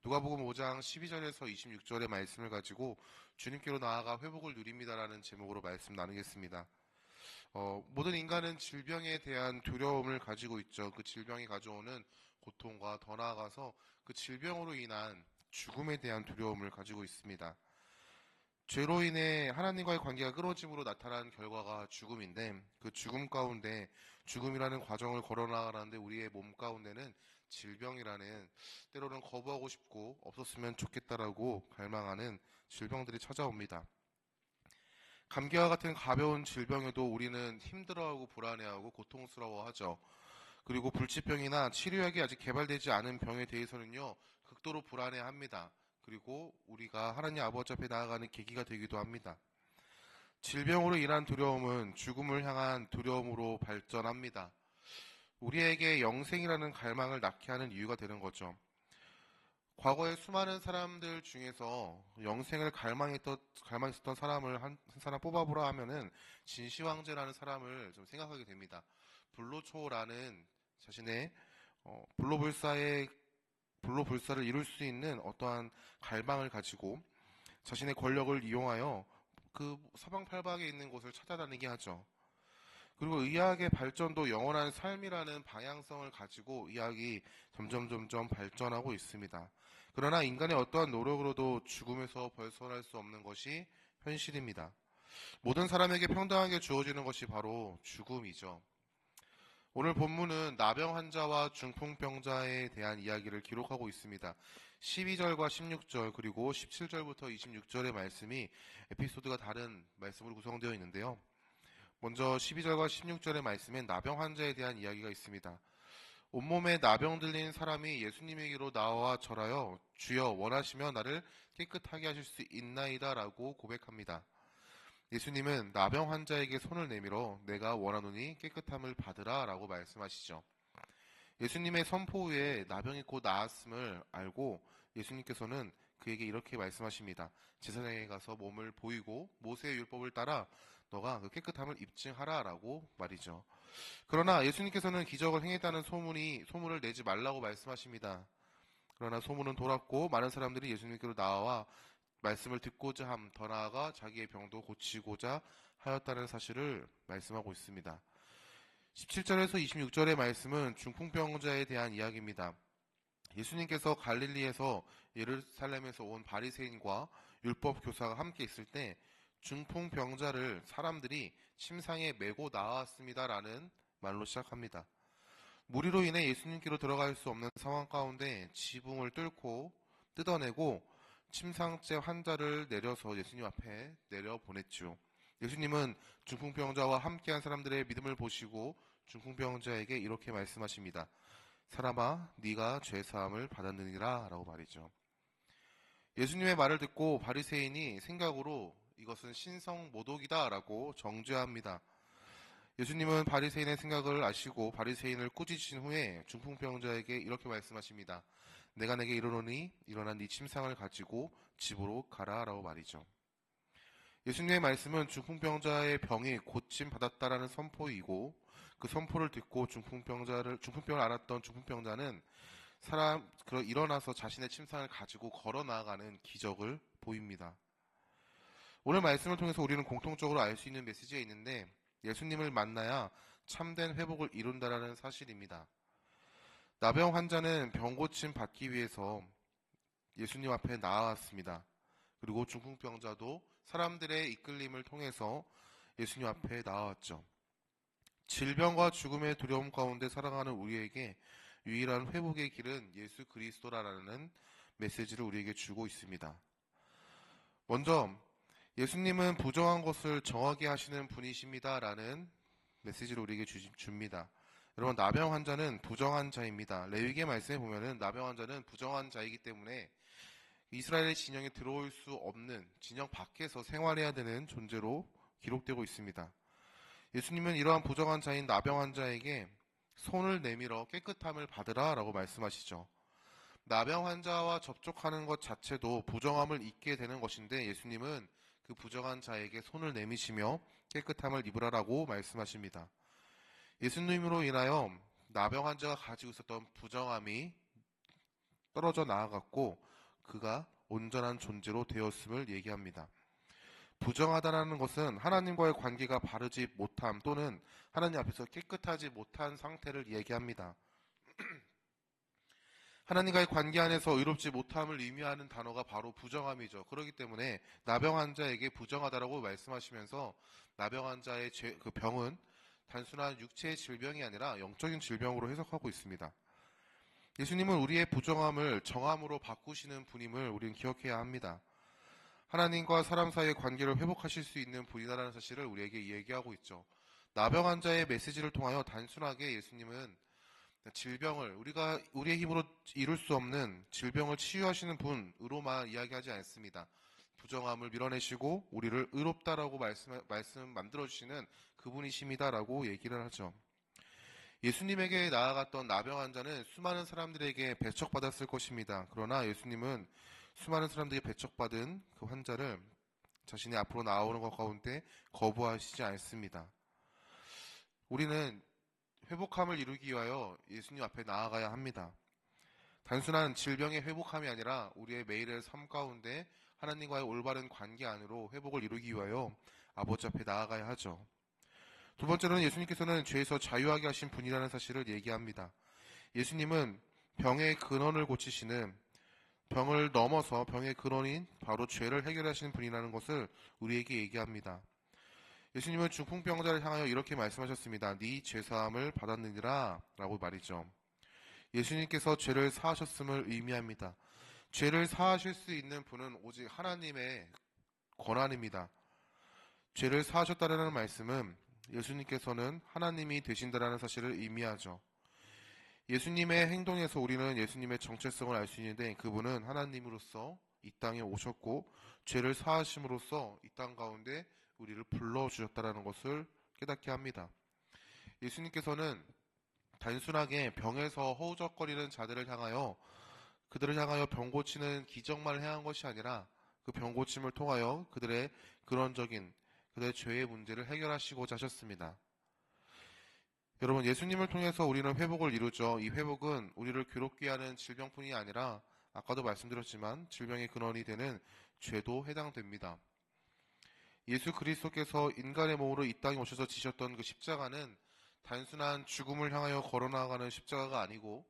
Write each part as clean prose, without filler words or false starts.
누가복음 5장 12절에서 26절의 말씀을 가지고 주님께로 나아가 회복을 누립니다라는 제목으로 말씀 나누겠습니다. 모든 인간은 질병에 대한 두려움을 가지고 있죠. 그 질병이 가져오는 고통과 더 나아가서 그 질병으로 인한 죽음에 대한 두려움을 가지고 있습니다. 죄로 인해 하나님과의 관계가 끊어짐으로 나타난 결과가 죽음인데, 그 죽음 가운데 죽음이라는 과정을 걸어나가는데 우리의 몸 가운데는 질병이라는, 때로는 거부하고 싶고 없었으면 좋겠다라고 갈망하는 질병들이 찾아옵니다. 감기와 같은 가벼운 질병에도 우리는 힘들어하고 불안해하고 고통스러워하죠. 그리고 불치병이나 치료약이 아직 개발되지 않은 병에 대해서는요, 극도로 불안해합니다. 그리고 우리가 하나님 아버지 앞에 나아가는 계기가 되기도 합니다. 질병으로 인한 두려움은 죽음을 향한 두려움으로 발전합니다. 우리에게 영생이라는 갈망을 낳게 하는 이유가 되는 거죠. 과거에 수많은 사람들 중에서 영생을 갈망했었던 사람을 한 사람 뽑아보라 하면은 진시황제라는 사람을 좀 생각하게 됩니다. 불로초라는 자신의 불로불사를 이룰 수 있는 어떠한 갈망을 가지고 자신의 권력을 이용하여 그 사방팔방에 있는 곳을 찾아다니게 하죠. 그리고 의학의 발전도 영원한 삶이라는 방향성을 가지고 의학이 점점 발전하고 있습니다. 그러나 인간의 어떠한 노력으로도 죽음에서 벗어날 수 없는 것이 현실입니다. 모든 사람에게 평등하게 주어지는 것이 바로 죽음이죠. 오늘 본문은 나병 환자와 중풍병자에 대한 이야기를 기록하고 있습니다. 12절과 16절 그리고 17절부터 26절의 말씀이 에피소드가 다른 말씀으로 구성되어 있는데요. 먼저 12절과 16절의 말씀엔 나병 환자에 대한 이야기가 있습니다. 온몸에 나병 들린 사람이 예수님에게로 나와 절하여 주여 원하시면 나를 깨끗하게 하실 수 있나이다 라고 고백합니다. 예수님은 나병 환자에게 손을 내밀어 내가 원하노니 깨끗함을 받으라 라고 말씀하시죠. 예수님의 선포 후에 나병이 곧 나았음을 알고 예수님께서는 그에게 이렇게 말씀하십니다. 제사장에 가서 몸을 보이고 모세의 율법을 따라 너가 그 깨끗함을 입증하라 라고 말이죠. 그러나 예수님께서는 기적을 행했다는 소문을 내지 말라고 말씀하십니다. 그러나 소문은 돌았고 많은 사람들이 예수님께로 나와 말씀을 듣고자 함, 더 나아가 자기의 병도 고치고자 하였다는 사실을 말씀하고 있습니다. 17절에서 26절의 말씀은 중풍병자에 대한 이야기입니다. 예수님께서 갈릴리에서 예루살렘에서 온 바리새인과 율법 교사가 함께 있을 때 중풍병자를 사람들이 침상에 메고 나왔습니다라는 말로 시작합니다. 무리로 인해 예수님께로 들어갈 수 없는 상황 가운데 지붕을 뜯어내고 침상째 환자를 내려서 예수님 앞에 내려보냈죠. 예수님은 중풍병자와 함께한 사람들의 믿음을 보시고 중풍병자에게 이렇게 말씀하십니다. 사람아, 네가 죄사함을 받았느니라 라고 말이죠. 예수님의 말을 듣고 바리새인이 생각으로 이것은 신성모독이다 라고 정죄합니다. 예수님은 바리새인의 생각을 아시고 바리새인을 꾸짖으신 후에 중풍병자에게 이렇게 말씀하십니다. 내가 내게 이르노니 일어나 네 침상을 가지고 집으로 가라 라고 말이죠. 예수님의 말씀은 중풍병자의 병이 고침받았다라는 선포이고 그 선포를 듣고 중풍병을 앓았던 중풍병자는 일어나서 자신의 침상을 가지고 걸어 나아가는 기적을 보입니다. 오늘 말씀을 통해서 우리는 공통적으로 알 수 있는 메시지가 있는데 예수님을 만나야 참된 회복을 이룬다라는 사실입니다. 나병 환자는 병 고침 받기 위해서 예수님 앞에 나아왔습니다. 그리고 중풍병자도 사람들의 이끌림을 통해서 예수님 앞에 나아왔죠. 질병과 죽음의 두려움 가운데 살아가는 우리에게 유일한 회복의 길은 예수 그리스도라는 메시지를 우리에게 주고 있습니다. 먼저 예수님은 부정한 것을 정하게 하시는 분이십니다라는 메시지를 우리에게 줍니다. 여러분, 나병 환자는 부정한 자입니다. 레위기 말씀에 보면은 나병 환자는 부정한 자이기 때문에 이스라엘의 진영에 들어올 수 없는, 진영 밖에서 생활해야 되는 존재로 기록되고 있습니다. 예수님은 이러한 부정한 자인 나병 환자에게 손을 내밀어 깨끗함을 받으라 라고 말씀하시죠. 나병 환자와 접촉하는 것 자체도 부정함을 잊게 되는 것인데 예수님은 그 부정한 자에게 손을 내미시며 깨끗함을 입으라라고 말씀하십니다. 예수님으로 인하여 나병 환자가 가지고 있었던 부정함이 떨어져 나아갔고 그가 온전한 존재로 되었음을 얘기합니다. 부정하다라는 것은 하나님과의 관계가 바르지 못함 또는 하나님 앞에서 깨끗하지 못한 상태를 얘기합니다. 하나님과의 관계 안에서 의롭지 못함을 의미하는 단어가 바로 부정함이죠. 그렇기 때문에 나병 환자에게 부정하다라고 말씀하시면서 나병 환자의 그 병은 단순한 육체의 질병이 아니라 영적인 질병으로 해석하고 있습니다. 예수님은 우리의 부정함을 정함으로 바꾸시는 분임을 우리는 기억해야 합니다. 하나님과 사람 사이의 관계를 회복하실 수 있는 분이다라는 사실을 우리에게 얘기하고 있죠. 나병 환자의 메시지를 통하여 단순하게 예수님은 질병을 우리의 힘으로 이룰 수 없는 질병을 치유하시는 분으로만 이야기하지 않습니다. 부정함을 밀어내시고 우리를 의롭다라고 말씀 만들어 주시는 그분이십니다라고 얘기를 하죠. 예수님에게 나아갔던 나병 환자는 수많은 사람들에게 배척받았을 것입니다. 그러나 예수님은 수많은 사람들이 배척받은 그 환자를 자신이 앞으로 나오는 것 가운데 거부하시지 않습니다. 우리는 회복함을 이루기 위하여 예수님 앞에 나아가야 합니다. 단순한 질병의 회복함이 아니라 우리의 매일의 삶 가운데 하나님과의 올바른 관계 안으로 회복을 이루기 위하여 아버지 앞에 나아가야 하죠. 두 번째로는 예수님께서는 죄에서 자유하게 하신 분이라는 사실을 얘기합니다. 예수님은 병의 근원을 고치시는, 병을 넘어서 병의 근원인 바로 죄를 해결하시는 분이라는 것을 우리에게 얘기합니다. 예수님은 중풍병자를 향하여 이렇게 말씀하셨습니다. 네 죄사함을 받았느니라 라고 말이죠. 예수님께서 죄를 사하셨음을 의미합니다. 죄를 사하실 수 있는 분은 오직 하나님의 권한입니다. 죄를 사하셨다라는 말씀은 예수님께서는 하나님이 되신다라는 사실을 의미하죠. 예수님의 행동에서 우리는 예수님의 정체성을 알 수 있는데 그분은 하나님으로서 이 땅에 오셨고 죄를 사하심으로써 이 땅 가운데 우리를 불러주셨다라는 것을 깨닫게 합니다. 예수님께서는 단순하게 병에서 허우적거리는 자들을 향하여 그들을 향하여 병 고치는 기적만을 행한 것이 아니라 그 병 고침을 통하여 그들의 근원적인 그들의 죄의 문제를 해결하시고자 하셨습니다. 여러분, 예수님을 통해서 우리는 회복을 이루죠. 이 회복은 우리를 괴롭게 하는 질병뿐이 아니라 아까도 말씀드렸지만 질병의 근원이 되는 죄도 해당됩니다. 예수 그리스도께서 인간의 몸으로 이 땅에 오셔서 지셨던 그 십자가는 단순한 죽음을 향하여 걸어나가는 십자가가 아니고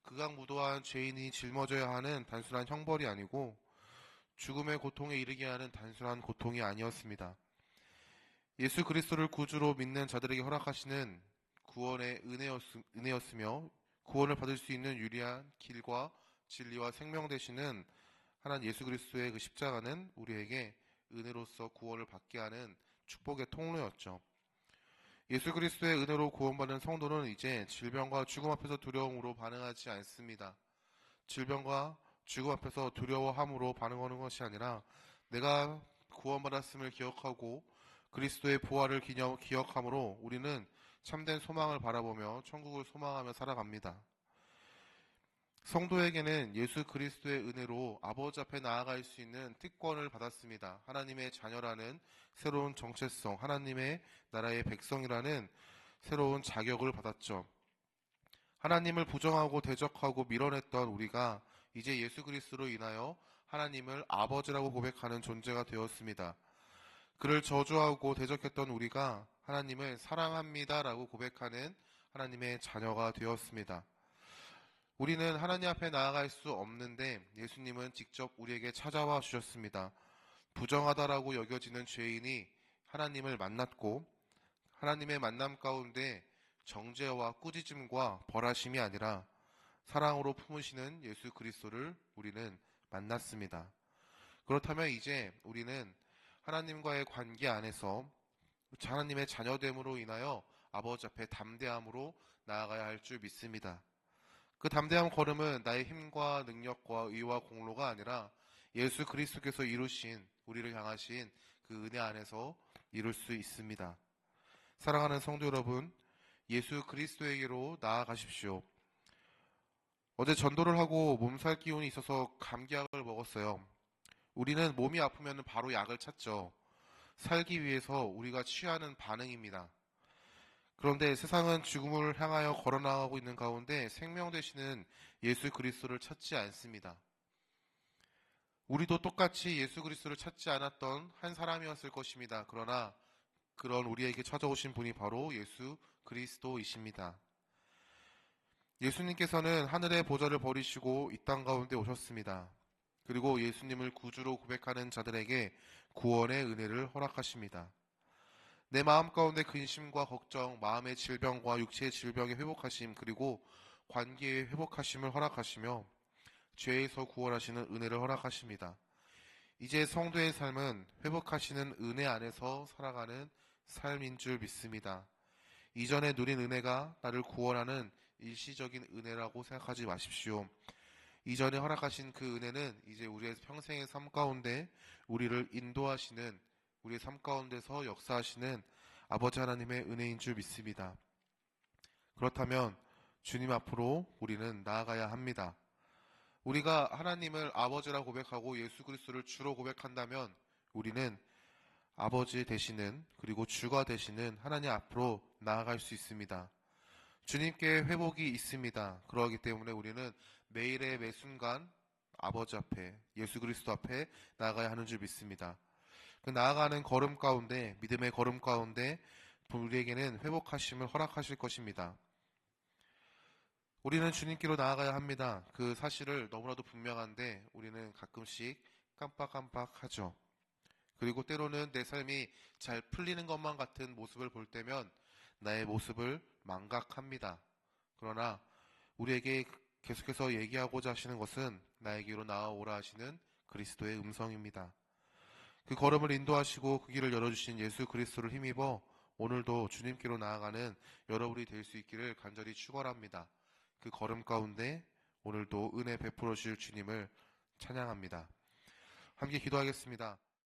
극악무도한 죄인이 짊어져야 하는 단순한 형벌이 아니고 죽음의 고통에 이르게 하는 단순한 고통이 아니었습니다. 예수 그리스도를 구주로 믿는 자들에게 허락하시는 구원의 은혜였으며 구원을 받을 수 있는 유리한 길과 진리와 생명 되시는 하나님 예수 그리스도의 그 십자가는 우리에게 은혜로서 구원을 받게 하는 축복의 통로였죠. 예수 그리스도의 은혜로 구원받은 성도는 이제 질병과 죽음 앞에서 두려움으로 반응하지 않습니다. 질병과 죽음 앞에서 두려워함으로 반응하는 것이 아니라 내가 구원받았음을 기억하고 그리스도의 부활을 기억함으로 우리는 참된 소망을 바라보며 천국을 소망하며 살아갑니다. 성도에게는 예수 그리스도의 은혜로 아버지 앞에 나아갈 수 있는 특권을 받았습니다. 하나님의 자녀라는 새로운 정체성, 하나님의 나라의 백성이라는 새로운 자격을 받았죠. 하나님을 부정하고 대적하고 밀어냈던 우리가 이제 예수 그리스도로 인하여 하나님을 아버지라고 고백하는 존재가 되었습니다. 그를 저주하고 대적했던 우리가 하나님을 사랑합니다라고 고백하는 하나님의 자녀가 되었습니다. 우리는 하나님 앞에 나아갈 수 없는데 예수님은 직접 우리에게 찾아와 주셨습니다. 부정하다라고 여겨지는 죄인이 하나님을 만났고 하나님의 만남 가운데 정죄와 꾸짖음과 벌하심이 아니라 사랑으로 품으시는 예수 그리스도를 우리는 만났습니다. 그렇다면 이제 우리는 하나님과의 관계 안에서 하나님의 자녀됨으로 인하여 아버지 앞에 담대함으로 나아가야 할 줄 믿습니다. 그 담대한 걸음은 나의 힘과 능력과 의와 공로가 아니라 예수 그리스도께서 이루신 우리를 향하신 그 은혜 안에서 이룰 수 있습니다. 사랑하는 성도 여러분, 예수 그리스도에게로 나아가십시오. 어제 전도를 하고 몸살 기운이 있어서 감기약을 먹었어요. 우리는 몸이 아프면 바로 약을 찾죠. 살기 위해서 우리가 취하는 반응입니다. 그런데 세상은 죽음을 향하여 걸어나가고 있는 가운데 생명 되시는 예수 그리스도를 찾지 않습니다. 우리도 똑같이 예수 그리스도를 찾지 않았던 한 사람이었을 것입니다. 그러나 그런 우리에게 찾아오신 분이 바로 예수 그리스도이십니다. 예수님께서는 하늘의 보좌를 버리시고 이 땅 가운데 오셨습니다. 그리고 예수님을 구주로 고백하는 자들에게 구원의 은혜를 허락하십니다. 내 마음 가운데 근심과 걱정, 마음의 질병과 육체의 질병의 회복하심, 그리고 관계의 회복하심을 허락하시며 죄에서 구원하시는 은혜를 허락하십니다. 이제 성도의 삶은 회복하시는 은혜 안에서 살아가는 삶인 줄 믿습니다. 이전에 누린 은혜가 나를 구원하는 일시적인 은혜라고 생각하지 마십시오. 이전에 허락하신 그 은혜는 이제 우리의 평생의 삶 가운데 우리를 인도하시는, 우리의 삶 가운데서 역사하시는 아버지 하나님의 은혜인 줄 믿습니다. 그렇다면 주님 앞으로 우리는 나아가야 합니다. 우리가 하나님을 아버지라 고백하고 예수 그리스도를 주로 고백한다면 우리는 아버지 되시는, 그리고 주가 되시는 하나님 앞으로 나아갈 수 있습니다. 주님께 회복이 있습니다. 그러기 때문에 우리는 매일의 매 순간 아버지 앞에, 예수 그리스도 앞에 나아가야 하는 줄 믿습니다. 그 나아가는 걸음 가운데, 믿음의 걸음 가운데 우리에게는 회복하심을 허락하실 것입니다. 우리는 주님께로 나아가야 합니다. 그 사실을 너무나도 분명한데 우리는 가끔씩 깜빡깜빡하죠. 그리고 때로는 내 삶이 잘 풀리는 것만 같은 모습을 볼 때면 나의 모습을 망각합니다. 그러나 우리에게 계속해서 얘기하고자 하시는 것은 나에게로 나아오라 하시는 그리스도의 음성입니다. 그 걸음을 인도하시고 그 길을 열어주신 예수 그리스도를 힘입어 오늘도 주님께로 나아가는 여러분이 될 수 있기를 간절히 축원합니다. 그 걸음 가운데 오늘도 은혜 베풀어 주실 주님을 찬양합니다. 함께 기도하겠습니다.